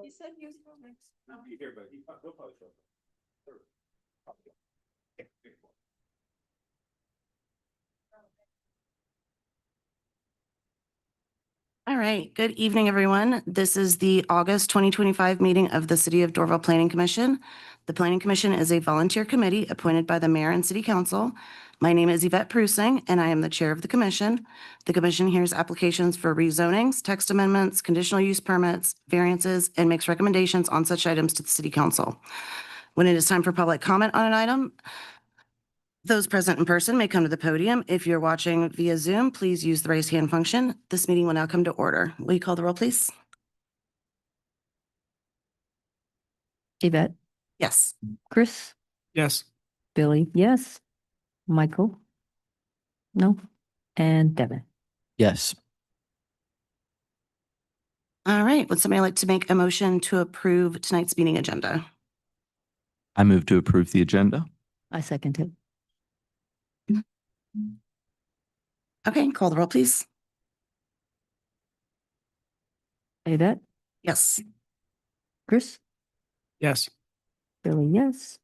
He said he was going next. No, he's here, but he'll probably show up. Sure. Probably. Yeah, big one. All right. Good evening, everyone. This is the August 2025 meeting of the City of Dorville Planning Commission. The Planning Commission is a volunteer committee appointed by the mayor and city council. My name is Yvette Prusing, and I am the chair of the commission. The commission hears applications for rezonings, text amendments, conditional use permits, variances, and makes recommendations on such items to the city council. When it is time for public comment on an item, those present in person may come to the podium. If you're watching via Zoom, please use the raise hand function. This meeting will now come to order. Will you call the roll, please? Yvette, Yes. Chris, Yes. Billy, yes. Michael? No. And Devin. Yes. All right. Would somebody like to make a motion to approve tonight's meeting agenda? I move to approve the agenda. I second it. Okay, call the roll, please. Yvette, Yes. Chris, Yes. Billy, yes.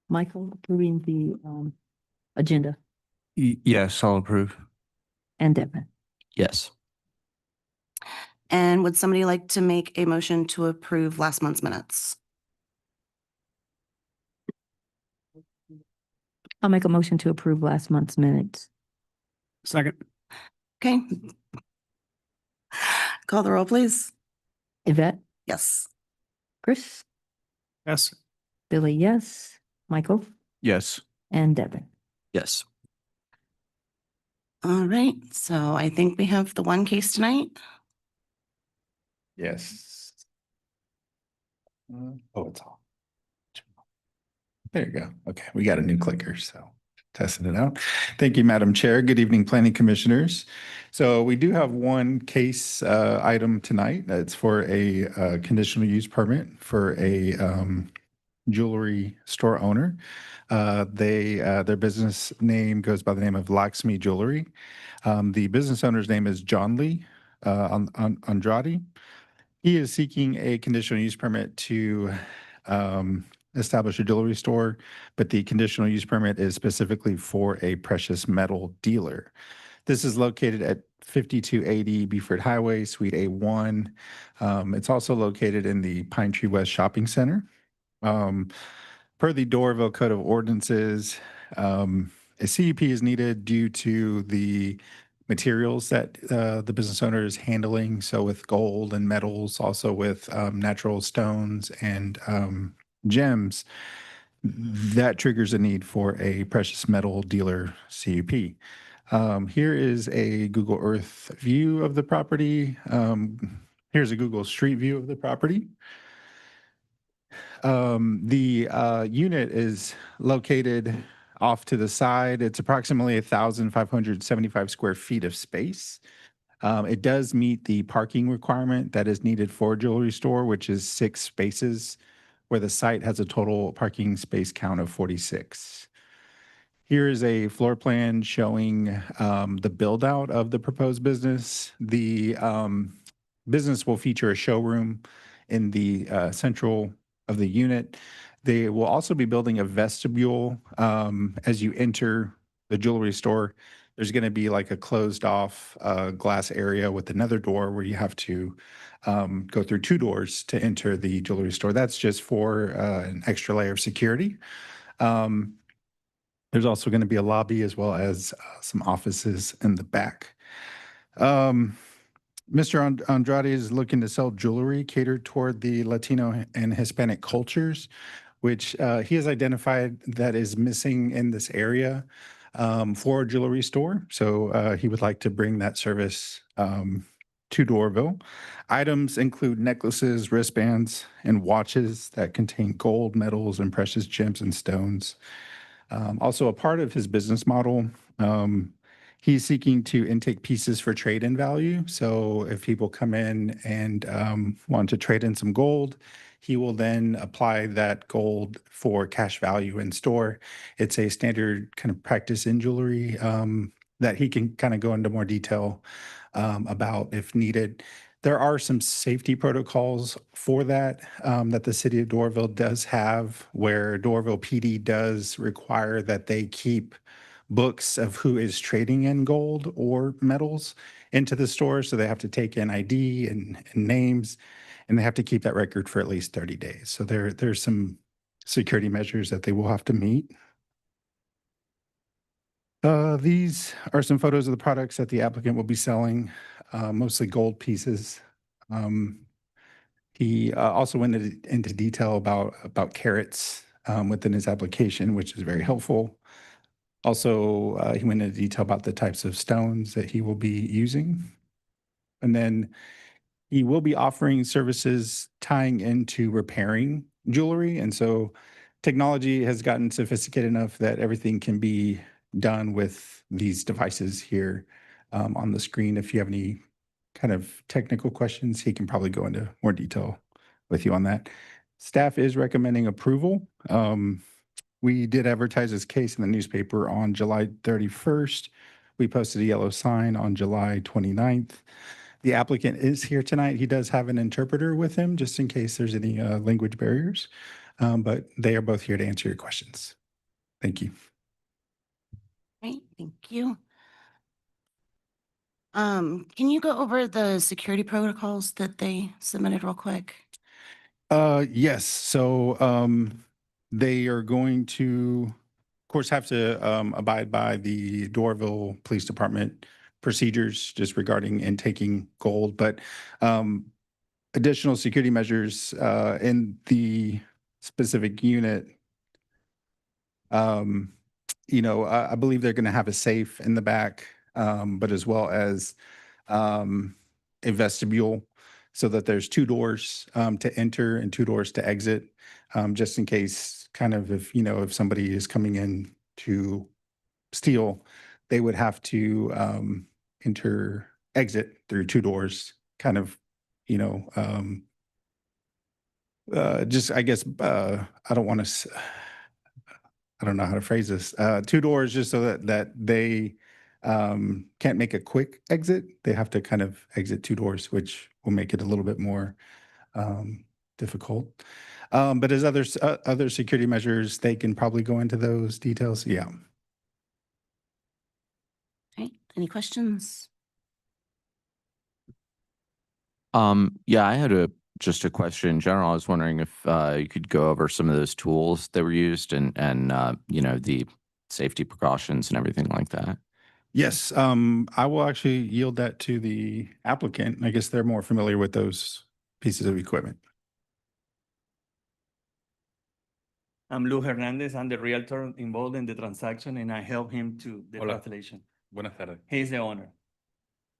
Michael approving the agenda Yes, I'll approve. and Devin. Yes. And would somebody like to make a motion to approve last month's minutes? I'll make a motion to approve last month's minutes. Second. Okay. Call the roll, please. Yvette, Yes. Chris, Yes. Billy, yes. Michael Yes. and Devin. Yes. All right. So I think we have the one case tonight. Yes. Oh, it's off. There you go. Okay, we got a new clicker, so testing it out. Thank you, Madam Chair. Good evening, Planning Commissioners. So we do have one case item tonight. It's for a conditional use permit for a jewelry store owner. Their business name goes by the name of Lakshmi Jewelry. The business owner's name is John Lee Andrade. He is seeking a conditional use permit to establish a jewelry store, but the conditional use permit is specifically for a precious metal dealer. This is located at 5280 Beaufort Highway, Suite A1. It's also located in the Pine Tree West Shopping Center. Per the Dorville Code of Ordinances, a CUP is needed due to the materials that the business owner is handling. So with gold and metals, also with natural stones and gems, that triggers a need for a precious metal dealer CUP. Here is a Google Earth view of the property. Here's a Google Street view of the property. The unit is located off to the side. It's approximately 1,575 square feet of space. It does meet the parking requirement that is needed for a jewelry store, which is 6 spaces, where the site has a total parking space count of 46. Here is a floor plan showing the build out of the proposed business. The business will feature a showroom in the central of the unit. They will also be building a vestibule as you enter the jewelry store. There's going to be like a closed off glass area with another door where you have to go through 2 doors to enter the jewelry store. That's just for an extra layer of security. There's also going to be a lobby as well as some offices in the back. Mr. Andrade is looking to sell jewelry catered toward the Latino and Hispanic cultures, which he has identified that is missing in this area for a jewelry store. So he would like to bring that service to Dorville. Items include necklaces, wristbands, and watches that contain gold, metals, and precious gems and stones. Also, a part of his business model, he's seeking to intake pieces for trade-in value. So if people come in and want to trade in some gold, he will then apply that gold for cash value in store. It's a standard kind of practice in jewelry that he can kind of go into more detail about if needed. There are some safety protocols for that, that the city of Dorville does have, where Dorville PD does require that they keep books of who is trading in gold or metals into the store. So they have to take in ID and names, and they have to keep that record for at least 30 days. So there's some security measures that they will have to meet. These are some photos of the products that the applicant will be selling, mostly gold pieces. He also went into detail about carats within his application, which is very helpful. Also, he went into detail about the types of stones that he will be using. And then he will be offering services tying into repairing jewelry. And so technology has gotten sophisticated enough that everything can be done with these devices here on the screen. If you have any kind of technical questions, he can probably go into more detail with you on that. Staff is recommending approval. We did advertise this case in the newspaper on July 31st. We posted a yellow sign on July 29th. The applicant is here tonight. He does have an interpreter with him just in case there's any language barriers, but they are both here to answer your questions. Thank you. Right, thank you. Can you go over the security protocols that they submitted real quick? Yes. So they are going to, of course, have to abide by the Dorville Police Department procedures just regarding intaking gold, but additional security measures in the specific unit. I believe they're going to have a safe in the back, but as well as a vestibule, so that there's two doors to enter and two doors to exit, just in case kind of if somebody is coming in to steal, they would have to exit through two doors, kind of, just, I guess, I don't want to, I don't know how to phrase this, two doors just so that they can't make a quick exit. They have to kind of exit two doors, which will make it a little bit more difficult. But as other security measures, they can probably go into those details. Yeah. Okay, any questions? Yeah, I had just a question in general. I was wondering if you could go over some of those tools that were used and the safety precautions and everything like that. Yes, I will actually yield that to the applicant. I guess they're more familiar with those pieces of equipment. I'm Lou Hernandez. I'm the realtor involved in the transaction, and I help him to the Hola. translation. Buenas tardes. He's the owner.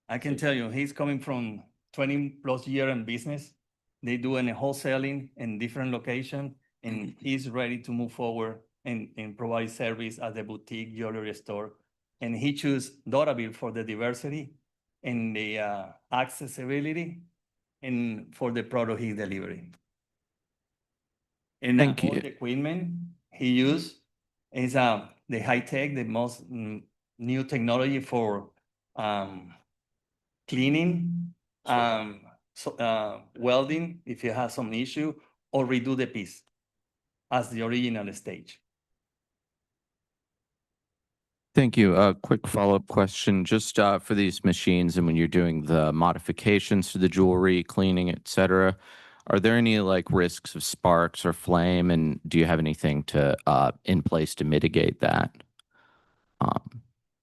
I can tell you, he's coming from 20+ year in business. They do in a wholesaling in different location, and he's ready to move forward and provide service as a boutique jewelry store. And he chose Doraville for the diversity and the accessibility and for the product he delivering. And Thank all you. the equipment he used is the high tech, the most new technology for cleaning, welding if you have some issue, or redo the piece as the original stage. Thank you. A quick follow-up question, just for these machines and when you're doing the modifications to the jewelry, cleaning, et cetera, are there any like risks of sparks or flame, and do you have anything in place to mitigate that?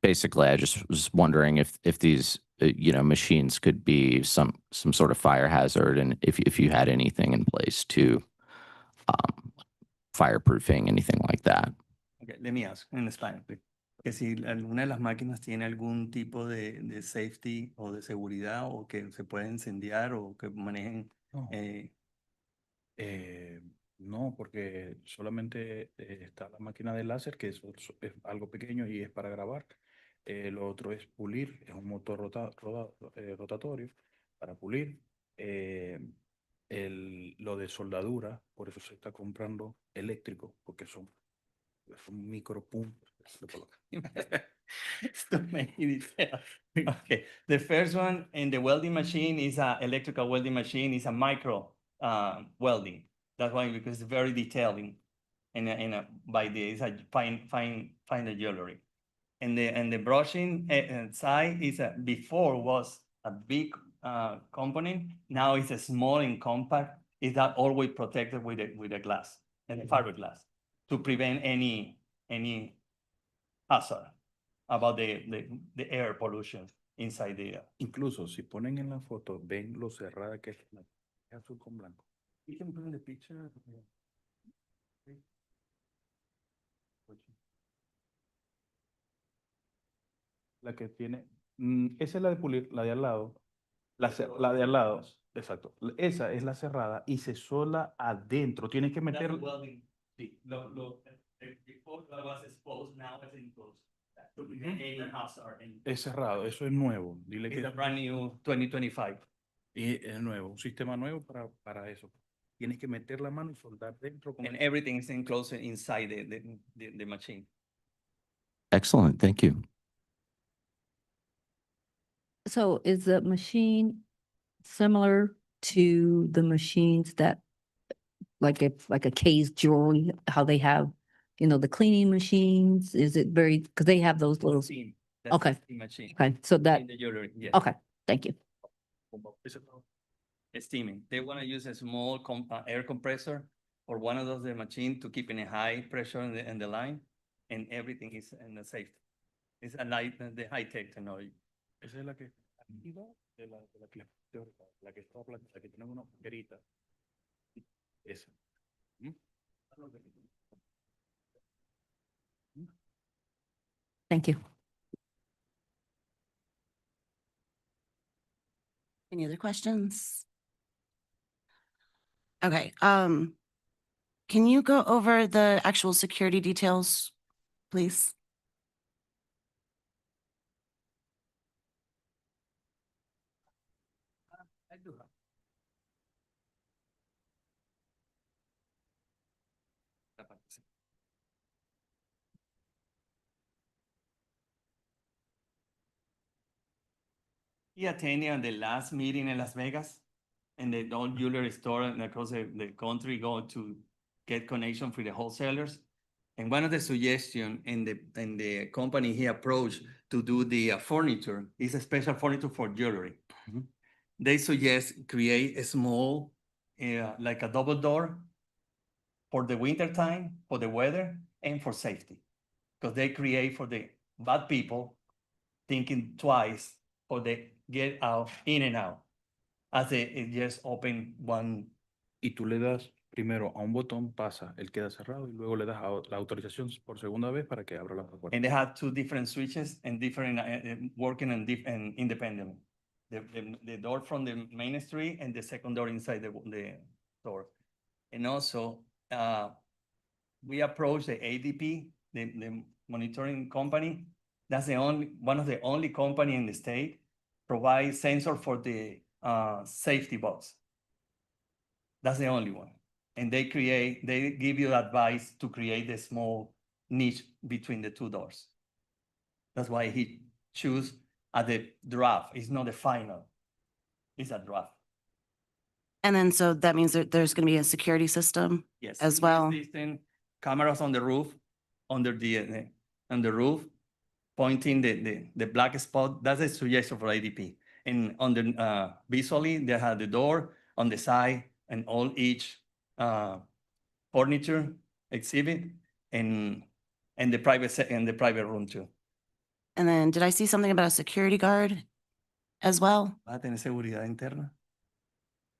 Basically, I just was wondering if these machines could be some sort of fire hazard, and if you had anything in place to fireproofing, anything like that. Okay, let me ask in Spanish, please. Que si alguna de las máquinas tiene algún tipo de safety o de seguridad o que se puede incendiar o que manejen. No. No, porque solamente está la máquina de láser, que eso es algo pequeño y es para grabar. Lo otro es pulir, es un motor rotatorio para pulir. Lo de soldadura, por eso se está comprando eléctrico, porque son Son micropuntos. Lo colocan. It's too many details. Okay, the first one in the welding machine is a electrical welding machine, is a micro welding. That's why, because it's very detailing by the, it's a fine the jewelry. And the brushing side is before was a big component, now it's a small and compact. Is that always protected with a glass and a fiberglass to prevent any hazard about the air pollution inside the. Incluso si ponen en la foto, ven lo cerrada que es azul con blanco. You can put in the picture. La que tiene, esa es la de pulir, la de al lado. La de al lado, exacto. Esa es la cerrada y se sola adentro. Tienes que meter. Sí, before that was exposed, now it's enclosed. To prevent any hazard. Es cerrado, eso es nuevo. Dile It's que a brand new 2025. y es nuevo, un sistema nuevo para eso. Tienes que meter la mano y soldar dentro con And everything is enclosed inside the machine. Excellent, thank you. So is the machine similar to the machines that, like a K's Jewelry, how they have, the cleaning machines? Is it very, because they have those little, Steam. That's Okay. the steam machine. okay, so that, In the jewelry, yes. okay, thank you. Steaming. They want to use a small air compressor or one of those machines to keep in a high pressure in the line, and everything is in the safety. It's a the high tech technology. Esa es la que arriba de la que teórica, la que está la que tiene una hojerita. Esa. Thank you. Any other questions? Okay, can you go over the actual security details, please? I do have. He attended on the last meeting in Las Vegas, and the old jewelry store across the country go to get connection for the wholesalers. And one of the suggestions in the company he approached to do the furniture is a special furniture for jewelry. Mhm. They suggest create a small, like a double door for the winter time, for the weather, and for safety. Because they create for the bad people thinking twice for the get out, in and out. As it just open one. Y tú le das primero a un botón, pasa, él queda cerrado y luego le das la autorización por segunda vez para que abra la puerta. And they have two different switches and different, working and independently. The door from the main street and the second door inside the door. And also, we approached the ADP, the monitoring company. That's one of the only company in the state provide sensor for the safety box. That's the only one. And they give you advice to create a small niche between the two doors. That's why he choose at the draft. It's not the final. It's a draft. And then, so that means that there's going to be a security system? Yes. As security well. system, cameras on the roof, under on the roof, pointing the black spot. That's a suggestion for ADP. And on the visually, they have the door on the side and all each furniture exhibit and the private room too. And then did I see something about a security guard as well? ¿Va a tener seguridad interna?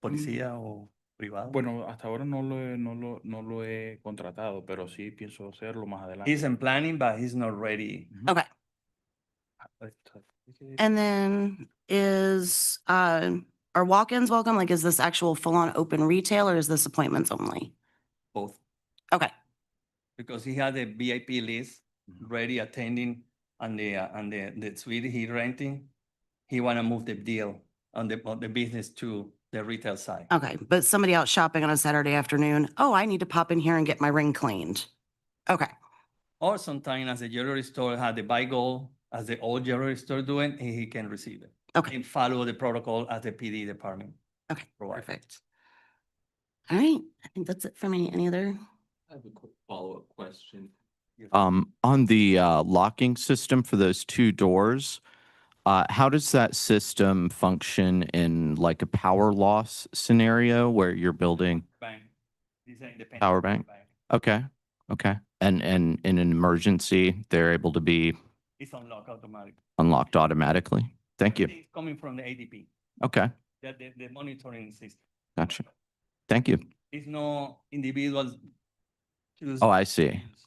¿Policía o privado? Bueno, hasta ahora no lo he contratado, pero sí pienso hacerlo más adelante. He's in planning, but he's not ready. Okay. And then are walk-ins welcome? Like, is this actual full-on open retail or is this appointments only? Both. Okay. Because he had a VIP list ready attending on the suite he renting. He want to move the deal on the business to the retail side. Okay, but somebody out shopping on a Saturday afternoon, oh, I need to pop in here and get my ring cleaned. Okay, Or sometimes as a jewelry store had the buy gold, as the old jewelry store doing, he can receive it. Okay. And follow the protocol as the PD department. Okay, provides. perfect. All right, I think that's it for me. Any other? I have a quick follow-up question. Yes. On the locking system for those two doors, how does that system function in like a power loss scenario where you're building? Bank. These are independent. Power bank? Okay, okay. And in an emergency, they're able to be It's unlocked automatic. unlocked automatically? Thank you. Everything's coming from the ADP, Okay, the monitoring system. gotcha. Thank you. It's no individuals. choose Oh, I to see. use.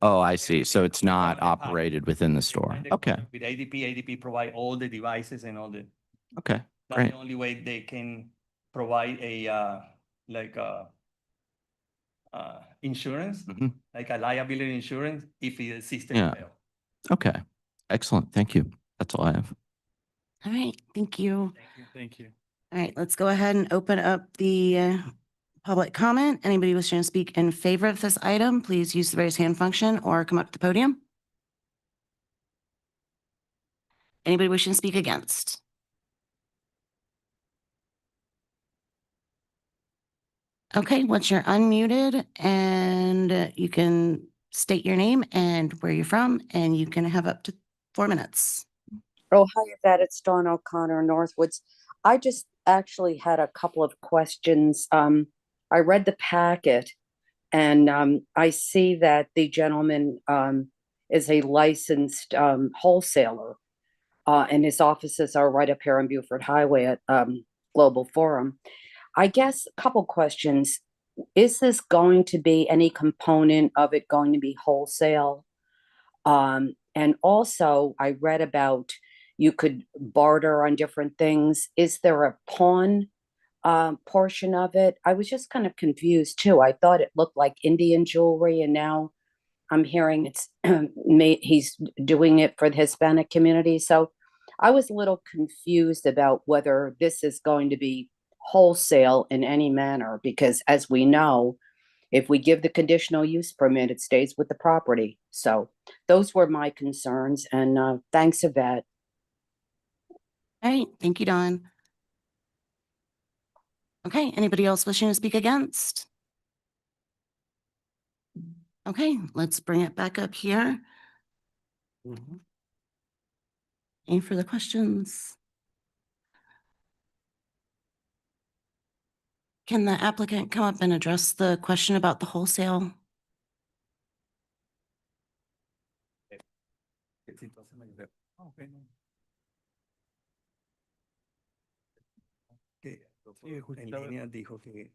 Oh, I see. So it's not Private party. operated within the store. Find the Okay, contract With ADP provide all the devices and all the, okay, that's great. the only way they can provide a, like insurance, Mhm. like a liability insurance if the system Yeah. fail. Okay, excellent. Thank you. That's all I have. All right, thank you. Thank you. Thank you. All right, let's go ahead and open up the public comment. Anybody wishing to speak in favor of this item, please use the raise hand function or come up to the podium. Anybody wishing to speak against? Okay, once you're unmuted and you can state your name and where you're from, and you can have up to 4 minutes. Oh, hi, Yvette. It's Dawn O'Connor, Northwoods. I just actually had a couple of questions. I read the packet and I see that the gentleman is a licensed wholesaler and his offices are right up here on Buford Highway at Global Forum. I guess a couple questions. Is this going to be any component of it going to be wholesale? And also, I read about you could barter on different things. Is there a pawn portion of it? I was just kind of confused too. I thought it looked like Indian jewelry, and now I'm hearing it's he's doing it for the Hispanic community. So I was a little confused about whether this is going to be wholesale in any manner, because as we know, if we give the conditional use permit, it stays with the property. So those were my concerns, and thanks, Yvette. All right, thank you, Dawn. Okay, anybody else wishing to speak against? Okay, let's bring it back up here. Any further questions? Can the applicant come up and address the question about the wholesale? Okay, no. Que Sí, justo en estaba- línea dijo que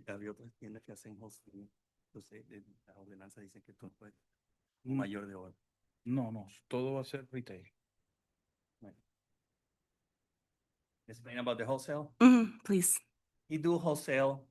había otras tiendas que hacen hosting. Entonces, las ordenanzas dicen que esto fue Mm, mayor de hora. No, no, todo va a ser retail. Explain about the wholesale. Please. He do wholesale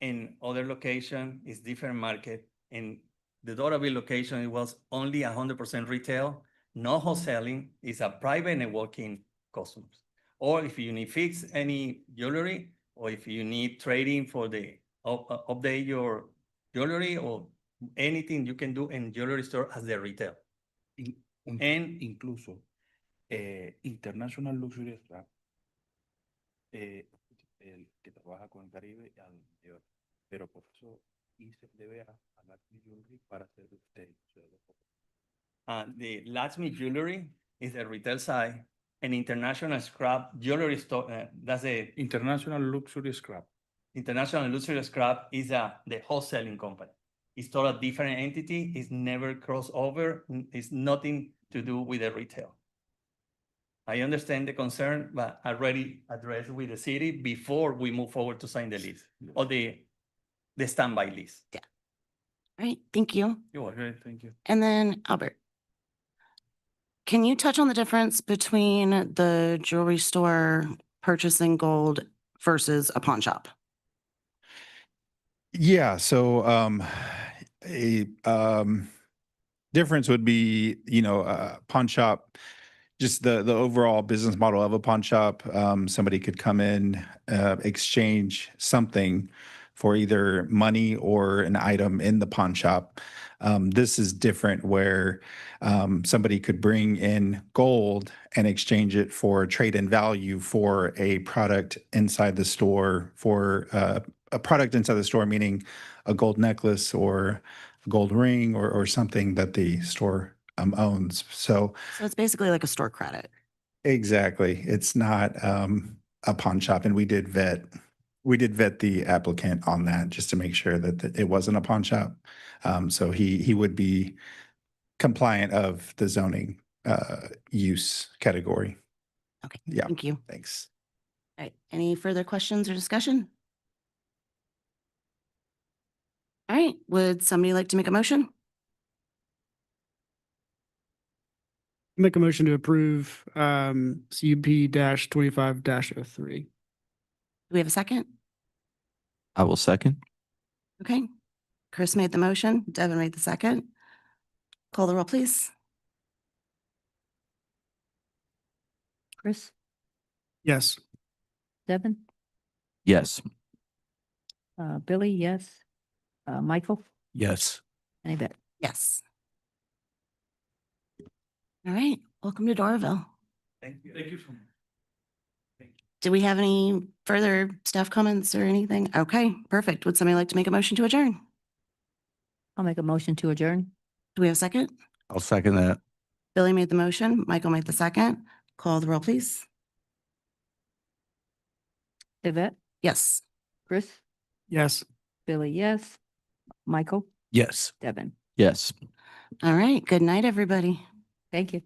in other location, it's different market. In the Doraville location, it was only 100% retail, no wholesaling, it's a private networking customers. Or if you need fix any jewelry, or if you need trading for the update your jewelry or anything you can do in jewelry store as the retail. And- Incluso International Luxury Scrap, el que trabaja con el Caribe y al mayor, pero por eso hice debe a Luxury Jewelry para hacer retail. The Lakshmi Jewelry is the retail side, and International Scrap Jewelry Store, that's a International Luxury Scrap. International Luxury Scrap is the wholesaling company. It's still a different entity, it's never crossover, it's nothing to do with the retail. I understand the concern, but I already addressed with the city before we move forward to sign the lease or the standby lease. All right, thank you. You're welcome. Okay, thank you. And then Albert. Can you touch on the difference between the jewelry store purchasing gold versus a pawn shop? Yeah, so a difference would be, pawn shop, just the overall business model of a pawn shop. Somebody could come in, exchange something for either money or an item in the pawn shop. This is different where somebody could bring in gold and exchange it for trade-in value for a product inside the store, for a product inside the store, meaning a gold necklace or a gold ring or something that the store owns. So So it's basically like a store credit. exactly, it's not a pawn shop, and we did vet the applicant on that just to make sure that it wasn't a pawn shop. So he would be compliant of the zoning use category. Okay, Yeah, thank you. thanks. All right, any further questions or discussion? All right, would somebody like to make a motion? Make a motion to approve CUP 25-03. Do we have a second? I will second. Okay. Chris made the motion, Devin made the second. Call the roll, please. Chris, Yes. Devin, Yes. Billy, yes. Michael, Yes. and Yvette. Yes. All right, welcome to Doraville. Thank you. Thank you so much. Do we have any further staff comments or anything? Okay, perfect. Would somebody like to make a motion to adjourn? I'll make a motion to adjourn. Do we have a second? I'll second that. Billy made the motion, Michael made the second. Call the roll, please. Yvette, Yes. Chris, Yes. Billy, yes. Michael, Yes. Devin. Yes. All right, good night, everybody. Thank you.